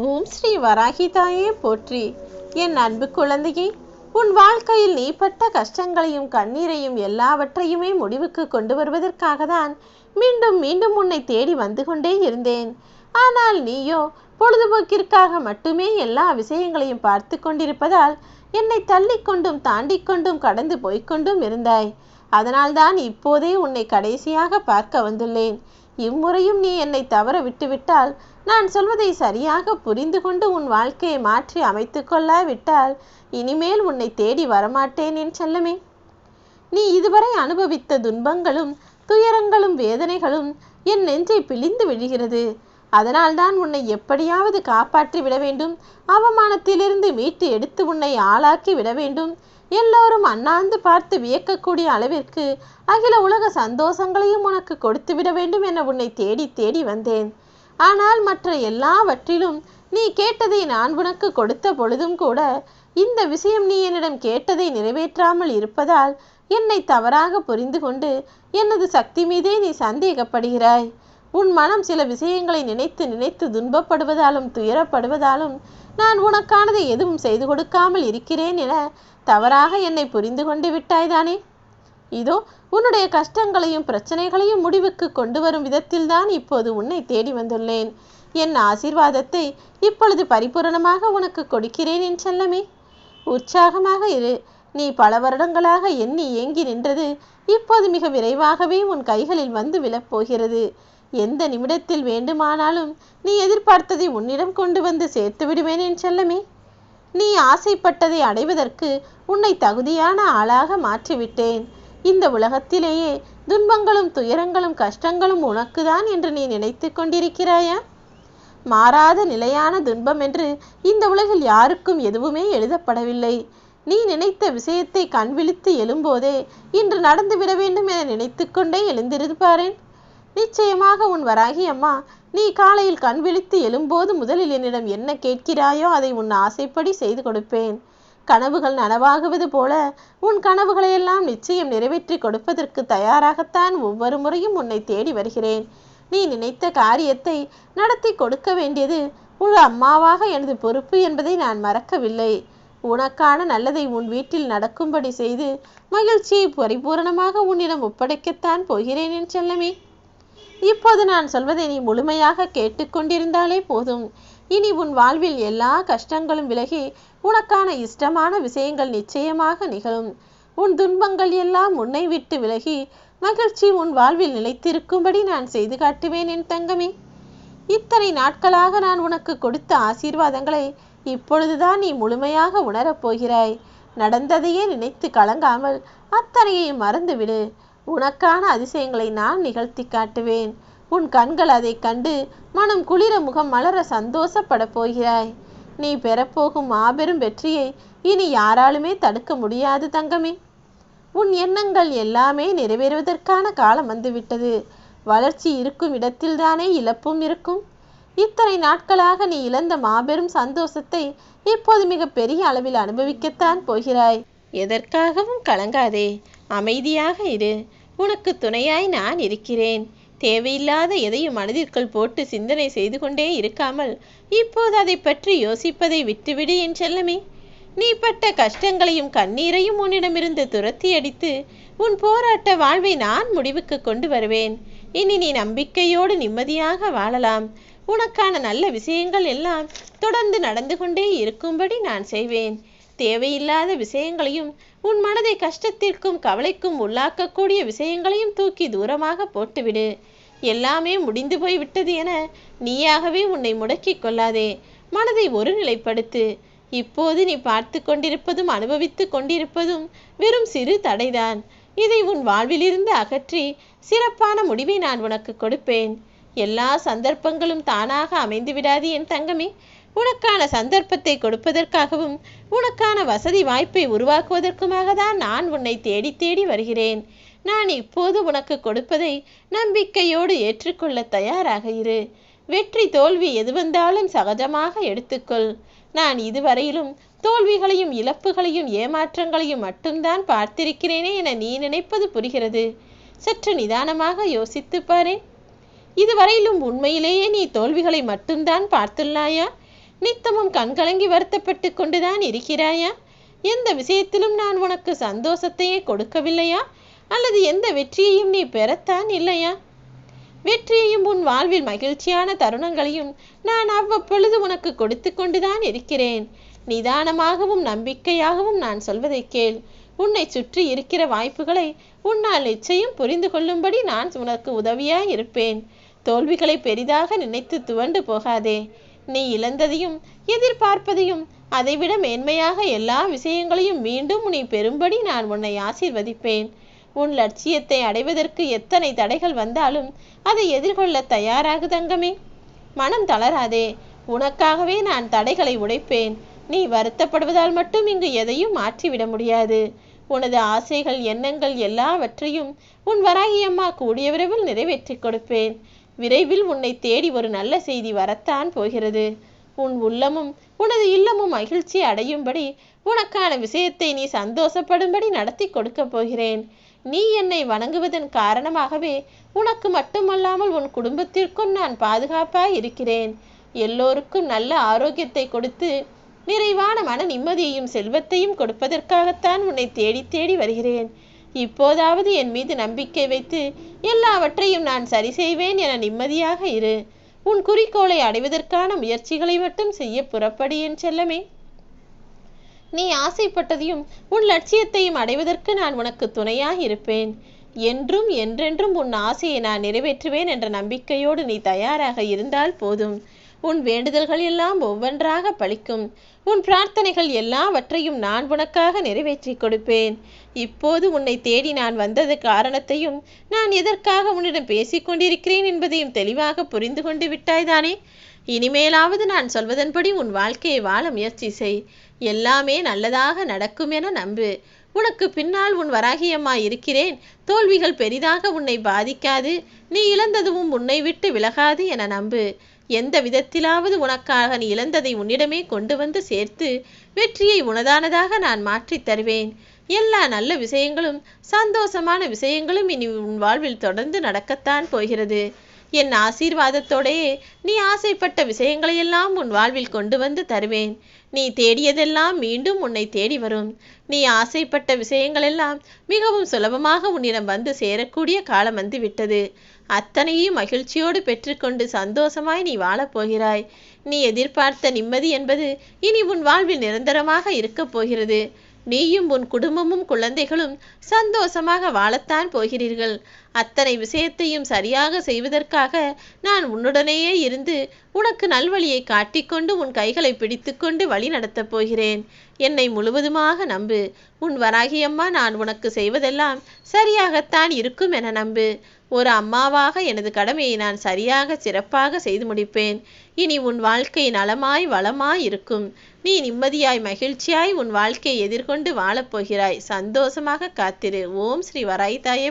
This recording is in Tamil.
ஓம் ஸ்ரீ வராகி தாயே போற்றி. என் அன்பு குழந்தையே, உன் வாழ்க்கையில் நீ பட்ட கஷ்டங்களையும் கண்ணீரையும் எல்லாவற்றையுமே முடிவுக்கு கொண்டு வருவதற்காக தான் மீண்டும் மீண்டும் உன்னை தேடி வந்து கொண்டே இருந்தேன். ஆனால் நீயோ பொழுதுபோக்கிற்காக மட்டுமே எல்லா விஷயங்களையும் பார்த்து கொண்டிருப்பதால் என்னை தள்ளிக்கொண்டும் தாண்டி கொண்டும் கடந்து போய்கொண்டும் இருந்தாய். அதனால்தான் இப்போதே உன்னை கடைசியாக பார்க்க வந்துள்ளேன். இம்முறையும் நீ என்னை தவற விட்டுவிட்டால், நான் சொல்வதை சரியாக புரிந்து கொண்டு உன் வாழ்க்கையை மாற்றி அமைத்து கொள்ளாவிட்டால் இனிமேல் உன்னை தேடி வரமாட்டேன் என் செல்லமே. நீ இதுவரை அனுபவித்த துன்பங்களும் துயரங்களும் வேதனைகளும் என் நெஞ்சை பிழிந்து விழுகிறது. அதனால்தான் உன்னை எப்படியாவது காப்பாற்றி விட வேண்டும், அவமானத்திலிருந்து மீட்டு எடுத்து உன்னை ஆளாக்கி விட வேண்டும், எல்லோரும் அண்ணாந்து பார்த்து வியக்கக்கூடிய அளவிற்கு அகில உலக சந்தோஷங்களையும் உனக்கு கொடுத்து விட வேண்டும் என உன்னை தேடி தேடி வந்தேன். ஆனால் மற்ற எல்லாவற்றிலும் நீ கேட்டதை நான் உனக்கு கொடுத்த பொழுதும் கூட இந்த விஷயம் நீ என்னிடம் கேட்டதை நிறைவேற்றாமல் இருப்பதால் என்னை தவறாக புரிந்து கொண்டு எனது சக்தி மீதே நீ சந்தேகப்படுகிறாய். உன் மனம் சில விஷயங்களை நினைத்து நினைத்து துன்பப்படுவதாலும் துயரப்படுவதாலும் நான் உனக்கானதை எதுவும் செய்து கொடுக்காமல் இருக்கிறேன் என தவறாக என்னை புரிந்து கொண்டு விட்டாய்தானே. இதோ உன்னுடைய கஷ்டங்களையும் பிரச்சனைகளையும் முடிவுக்கு கொண்டு வரும் விதத்தில்தான் இப்போது உன்னை தேடி வந்துள்ளேன். என் ஆசீர்வாதத்தை இப்பொழுது பரிபூரணமாக உனக்கு கொடுக்கிறேன் என் செல்லமே. உற்சாகமாக இரு. நீ பல வருடங்களாக எண்ணி ஏங்கி நின்றது இப்போது மிக விரைவாகவே உன் கைகளில் வந்து விழப்போகிறது. எந்த நிமிடத்தில் வேண்டுமானாலும் நீ எதிர்பார்த்ததை உன்னிடம் கொண்டு வந்து சேர்த்து விடுவேன் என் செல்லமே. நீ ஆசைப்பட்டதை அடைவதற்கு உன்னை தகுதியான ஆளாக மாற்றிவிட்டேன். இந்த உலகத்திலேயே துன்பங்களும் துயரங்களும் கஷ்டங்களும் உனக்குதான் என்று நீ நினைத்து கொண்டிருக்கிறாயா? மாறாத நிலையான துன்பம் என்று இந்த உலகில் யாருக்கும் எதுவுமே எழுதப்படவில்லை. நீ நினைத்த விஷயத்தை கண் விழித்து எழும்போதே இன்று நடந்துவிட வேண்டும் என நினைத்து கொண்டே எழுந்திருப்பாரேன். நிச்சயமாக உன் வராகி அம்மா, நீ காலையில் கண் விழித்து எழும்போது முதலில் என்னிடம் என்ன கேட்கிறாயோ அதை உன் ஆசைப்படி செய்து கொடுப்பேன். கனவுகள் நனவாகுவது போல உன் கனவுகளையெல்லாம் நிச்சயம் நிறைவேற்றி கொடுப்பதற்கு தயாராகத்தான் ஒவ்வொரு முறையும் உன்னை தேடி வருகிறேன். நீ நினைத்த காரியத்தை நடத்தி கொடுக்க வேண்டியது உன் அம்மாவாக எனது பொறுப்பு என்பதை நான் மறக்கவில்லை. உனக்கான நல்லதை உன் வீட்டில் நடக்கும்படி செய்து மகிழ்ச்சியை பரிபூரணமாக உன்னிடம் ஒப்படைக்கத்தான் போகிறேன் என் செல்லமே. இப்போது நான் சொல்வதை நீ முழுமையாக கேட்டுக்கொண்டிருந்தாலே போதும். இனி உன் வாழ்வில் எல்லா கஷ்டங்களும் விலகி உனக்கான இஷ்டமான விஷயங்கள் நிச்சயமாக நிகழும். உன் துன்பங்கள் எல்லாம் உன்னை விட்டு விலகி மகிழ்ச்சி உன் வாழ்வில் நிலைத்திருக்கும்படி நான் செய்து காட்டுவேன் என் தங்கமே. இத்தனை நாட்களாக நான் உனக்கு கொடுத்த ஆசீர்வாதங்களை இப்பொழுதுதான் நீ முழுமையாக உணரப் போகிறாய். நடந்ததையே நினைத்து கலங்காமல் அத்தனையையும் மறந்துவிடு. உனக்கான அதிசயங்களை நான் நிகழ்த்தி காட்டுவேன். உன் கண்கள் அதை கண்டு மனம் குளிர முகம் மலர சந்தோஷப்பட போகிறாய். நீ பெறப்போகும் மாபெரும் வெற்றியை இனி யாராலுமே தடுக்க முடியாது தங்கமே. உன் எண்ணங்கள் எல்லாமே நிறைவேறுவதற்கான காலம் வந்துவிட்டது. வளர்ச்சி இருக்கும் இடத்தில்தானே இழப்பும் இருக்கும். இத்தனை நாட்களாக நீ இழந்த மாபெரும் சந்தோஷத்தை இப்போது மிக பெரிய அளவில் அனுபவிக்கத்தான் போகிறாய். எதற்காகவும் கலங்காதே, அமைதியாக இரு. உனக்கு துணையாய் நான் இருக்கிறேன். தேவையில்லாத எதையும் மனதிற்குள் போட்டு சிந்தனை செய்து கொண்டே இருக்காமல் இப்போது அதை பற்றி யோசிப்பதை விட்டுவிடு என் செல்லமே. நீ பட்ட கஷ்டங்களையும் கண்ணீரையும் உன்னிடமிருந்து துரத்தி அடித்து உன் போராட்ட வாழ்வை நான் முடிவுக்கு கொண்டு வருவேன். இனி நீ நம்பிக்கையோடு நிம்மதியாக வாழலாம். உனக்கான நல்ல விஷயங்கள் எல்லாம் தொடர்ந்து நடந்து கொண்டே இருக்கும்படி நான் செய்வேன். தேவையில்லாத விஷயங்களையும் உன் மனதை கஷ்டத்திற்கும் கவலைக்கும் உள்ளாக்கக்கூடிய விஷயங்களையும் தூக்கி தூரமாக போட்டுவிடு. எல்லாமே முடிந்து போய் விட்டது என நீயாகவே உன்னை முடக்கிக் கொள்ளாதே. மனதை ஒருநிலைப்படுத்து. இப்போது நீ பார்த்து கொண்டிருப்பதும் அனுபவித்து கொண்டிருப்பதும் வெறும் சிறு தடைதான். இதை உன் வாழ்விலிருந்து அகற்றி சிறப்பான முடிவை நான் உனக்கு கொடுப்பேன். எல்லா சந்தர்ப்பங்களும் தானாக அமைந்து விடாது என் தங்கமே. உனக்கான சந்தர்ப்பத்தை கொடுப்பதற்காகவும் உனக்கான வசதி வாய்ப்பை உருவாக்குவதற்குமாக தான் நான் உன்னை தேடி தேடி வருகிறேன். நான் இப்போது உனக்கு கொடுப்பதை நம்பிக்கையோடு ஏற்றுக்கொள்ள தயாராக இரு. வெற்றி தோல்வி எது வந்தாலும் சகஜமாக எடுத்துக்கொள். நான் இதுவரையிலும் தோல்விகளையும் இழப்புகளையும் ஏமாற்றங்களையும் மட்டும்தான் பார்த்திருக்கிறேனே என நீ நினைப்பது புரிகிறது. சற்று நிதானமாக யோசித்து பாரேன். இதுவரையிலும் உண்மையிலேயே நீ தோல்விகளை மட்டும்தான் பார்த்துள்ளாயா? நித்தமும் கண்கலங்கி வருத்தப்பட்டு கொண்டுதான் இருக்கிறாயா? எந்த விஷயத்திலும் நான் உனக்கு சந்தோஷத்தையே கொடுக்கவில்லையா? அல்லது எந்த வெற்றியையும் நீ பெறத்தான் இல்லையா? வெற்றியையும் உன் வாழ்வில் மகிழ்ச்சியான தருணங்களையும் நான் அவ்வப்பொழுது உனக்கு கொடுத்து கொண்டுதான் இருக்கிறேன். நிதானமாகவும் நம்பிக்கையாகவும் நான் சொல்வதை கேள். உன்னை சுற்றி இருக்கிற வாய்ப்புகளை உன்னால் நிச்சயம் புரிந்து கொள்ளும்படி நான் உனக்கு உதவியாய் இருப்பேன். தோல்விகளை பெரிதாக நினைத்து துவண்டு போகாதே. நீ இழந்ததையும் எதிர்பார்ப்பதையும் அதைவிட மேன்மையாக எல்லா விஷயங்களையும் மீண்டும் நீ பெறும்படி நான் உன்னை ஆசீர்வதிப்பேன். உன் லட்சியத்தை அடைவதற்கு எத்தனை தடைகள் வந்தாலும் அதை எதிர்கொள்ள தயாராகு தங்கமே. மனம் தளராதே. உனக்காகவே நான் தடைகளை உடைப்பேன். நீ வருத்தப்படுவதால் மட்டும் இங்கு எதையும் மாற்றிவிட முடியாது. உனது ஆசைகள் எண்ணங்கள் எல்லாவற்றையும் உன் வராகி அம்மா கூடிய விரைவில் நிறைவேற்றி கொடுப்பேன். விரைவில் உன்னை தேடி ஒரு நல்ல செய்தி வரத்தான் போகிறது. உன் உள்ளமும் உனது இல்லமும் மகிழ்ச்சி அடையும்படி உனக்கான விஷயத்தை நீ சந்தோஷப்படும்படி நடத்தி கொடுக்க போகிறேன். நீ என்னை வணங்குவதன் காரணமாகவே உனக்கு மட்டுமல்லாமல் உன் குடும்பத்திற்கும் நான் பாதுகாப்பாய் இருக்கிறேன். எல்லோருக்கும் நல்ல ஆரோக்கியத்தை கொடுத்து நிறைவான மன நிம்மதியையும் செல்வத்தையும் கொடுப்பதற்காகத்தான் உன்னை தேடி தேடி வருகிறேன். இப்போதாவது என் மீது நம்பிக்கை வைத்து எல்லாவற்றையும் நான் சரி செய்வேன் என நிம்மதியாக இரு. உன் குறிக்கோளை அடைவதற்கான முயற்சிகளை மட்டும் செய்ய புறப்படு என் செல்லமே. நீ ஆசைப்பட்டதையும் உன் லட்சியத்தையும் அடைவதற்கு நான் உனக்கு துணையாக இருப்பேன். என்றும் என்றென்றும் உன் ஆசையை நான் நிறைவேற்றுவேன் என்ற நம்பிக்கையோடு நீ தயாராக இருந்தால் போதும். உன் வேண்டுதல்கள் எல்லாம் ஒவ்வொன்றாக பலிக்கும். உன் பிரார்த்தனைகள் எல்லாவற்றையும் நான் உனக்காக நிறைவேற்றி கொடுப்பேன். இப்போது உன்னை தேடி நான் வந்தது காரணத்தையும் நான் எதற்காக உன்னிடம் பேசிக் கொண்டிருக்கிறேன் என்பதையும் தெளிவாக புரிந்து கொண்டு விட்டாய்தானே? இனிமேலாவது நான் சொல்வதன்படி உன் வாழ்க்கையை வாழ முயற்சி செய். எல்லாமே நல்லதாக நடக்கும் என நம்பு. உனக்கு பின்னால் உன் வராகியம்மா இருக்கிறேன். தோல்விகள் பெரிதாக உன்னை பாதிக்காது. நீ இழந்ததும் உன்னை விட்டு விலகாது என நம்பு. எந்த விதத்திலாவது உனக்காக நீ இழந்ததை உன்னிடமே கொண்டு வந்து சேர்த்து வெற்றியை உனதானதாக நான் மாற்றித் தருவேன். எல்லா நல்ல விஷயங்களும் சந்தோஷமான விஷயங்களும் இனி உன் வாழ்வில் தொடர்ந்து நடக்கத்தான் போகிறது. என் ஆசீர்வாதத்தோடையே நீ ஆசைப்பட்ட விஷயங்களையெல்லாம் உன் வாழ்வில் கொண்டு வந்து தருவேன். நீ தேடியதெல்லாம் மீண்டும் உன்னை தேடி வரும். நீ ஆசைப்பட்ட விஷயங்களெல்லாம் மிகவும் சுலபமாக உன்னிடம் வந்து சேரக்கூடிய காலம் வந்து விட்டது. அத்தனையும் மகிழ்ச்சியோடு பெற்றுக்கொண்டு சந்தோஷமாய் நீ வாழப்போகிறாய். நீ எதிர்பார்த்த நிம்மதி என்பது இனி உன் வாழ்வில் நிரந்தரமாக இருக்கப் போகிறது. நீயும் உன் குடும்பமும் குழந்தைகளும் சந்தோஷமாக வாழத்தான் போகிறீர்கள். அத்தனை விஷயத்தையும் சரியாக செய்வதற்காக நான் உன்னுடனேயே இருந்து உனக்கு நல்வழியை காட்டிக்கொண்டு உன் கைகளை பிடித்துக்கொண்டு வழி நடத்தப் போகிறேன். என்னை முழுவதுமாக நம்பு. உன் வராகியம்மா நான் உனக்கு செய்வதெல்லாம் சரியாகத்தான் இருக்கும் என நம்பு. ஒரு அம்மாவாக எனது கடமையை நான் சரியாக சிறப்பாக செய்து முடிப்பேன். இனி உன் வாழ்க்கை நலமாய் வளமாய் இருக்கும். நீ நிம்மதியாய் மகிழ்ச்சியாய் உன் வாழ்க்கையை எதிர்கொண்டு வாழப்போகிறாய். சந்தோஷமாக காத்திரு. ஓம் ஸ்ரீ வராகி தாயே.